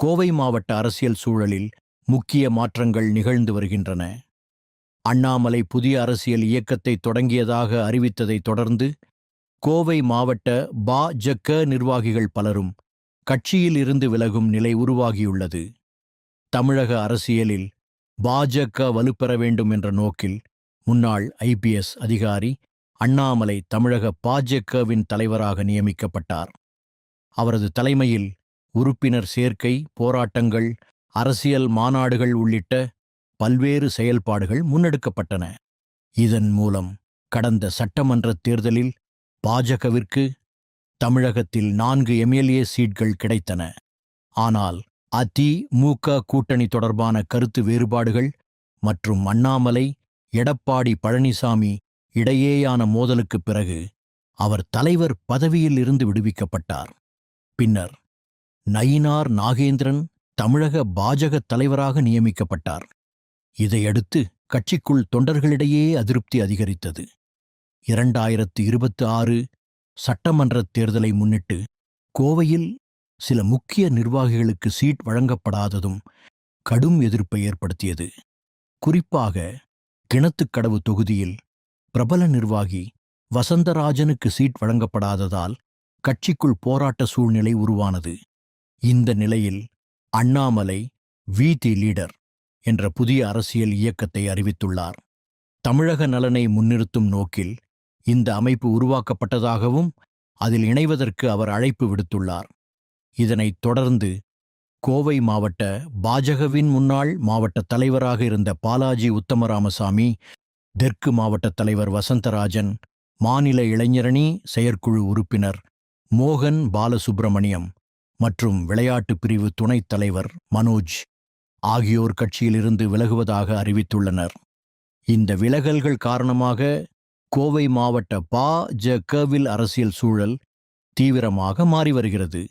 கோவை மாவட்ட அரசியல் சூழலில் முக்கிய மாற்றங்கள் நிகழ்ந்து வருகின்றன. அண்ணாமலை புதிய அரசியல் இயக்கத்தை தொடங்கியதாக அறிவித்ததைத் தொடர்ந்து கோவை மாவட்ட பா.ஜ.க. நிர்வாகிகள் பலரும் கட்சியில் இருந்து விலகும் நிலை உருவாகியுள்ளது. தமிழக அரசியலில் பா.ஜ.க. வலுப்பெற வேண்டும் என்ற நோக்கில் முன்னாள் ஐபிஎஸ் அதிகாரி அண்ணாமலை தமிழக பா.ஜ.க.வின் தலைவராக நியமிக்கப்பட்டார். அவரது தலைமையில் உறுப்பினர் சேர்க்கை, போராட்டங்கள், அரசியல் மாநாடுகள் உள்ளிட்ட பல்வேறு செயல்பாடுகள் முன்னெடுக்கப்பட்டன. இதன் மூலம் கடந்த சட்டமன்ற தேர்தலில் பாஜகவிற்கு தமிழகத்தில் 4 எம்எல்ஏ சீட்கள் கிடைத்தன. ஆனால் அ.தி.மு.க. கூட்டணி தொடர்பான கருத்து வேறுபாடுகள் மற்றும் அண்ணாமலை, எடப்பாடி பழனிசாமி இடையேயான மோதலுக்குப் பிறகு அவர் தலைவர் பதவியில் இருந்து விடுவிக்கப்பட்டார். பின்னர் நயினார் நாகேந்திரன் தமிழக பாஜக தலைவராக நியமிக்கப்பட்டார். இதையடுத்து கட்சிக்குள் தொண்டர்களிடையே அதிருப்தி அதிகரித்தது. 2026 சட்டமன்ற தேர்தலை முன்னிட்டு கோவையில் சில முக்கிய நிர்வாகிகளுக்கு சீட் வழங்கப்படாததும் கடும் எதிர்ப்பை ஏற்படுத்தியது. குறிப்பாக கிணத்துக்கடவு தொகுதியில் பிரபல நிர்வாகி வசந்தராஜனுக்கு சீட் வழங்கப்படாததால் கட்சிக்குள் போராட்ட சூழ்நிலை உருவானது. இந்த நிலையில் அண்ணாமலை வி.தி. லீடர் என்ற புதிய அரசியல் இயக்கத்தை அறிவித்துள்ளார். தமிழக நலனை முன்னிறுத்தும் நோக்கில் இந்த அமைப்பு உருவாக்கப்பட்டதாகவும் அதில் இணைவதற்கு அவர் அழைப்பு விடுத்துள்ளார். இதனைத் தொடர்ந்து கோவை மாவட்ட பாஜகவின் முன்னாள் மாவட்ட தலைவராக இருந்த பாலாஜி உத்தமராமசாமி, தெற்கு மாவட்ட தலைவர் வசந்தராஜன், மாநில இளைஞரணி செயற்குழு உறுப்பினர் மோகன் பாலசுப்பிரமணியம் மற்றும் விளையாட்டு பிரிவு துணைத் தலைவர் மனோஜ் ஆகியோர் கட்சியிலிருந்து விலகுவதாக அறிவித்துள்ளனர். இந்த விலகல்கள் காரணமாக கோவை மாவட்ட பா.ஜ.க.வில் அரசியல் சூழல் தீவிரமாக மாறி வருகிறது.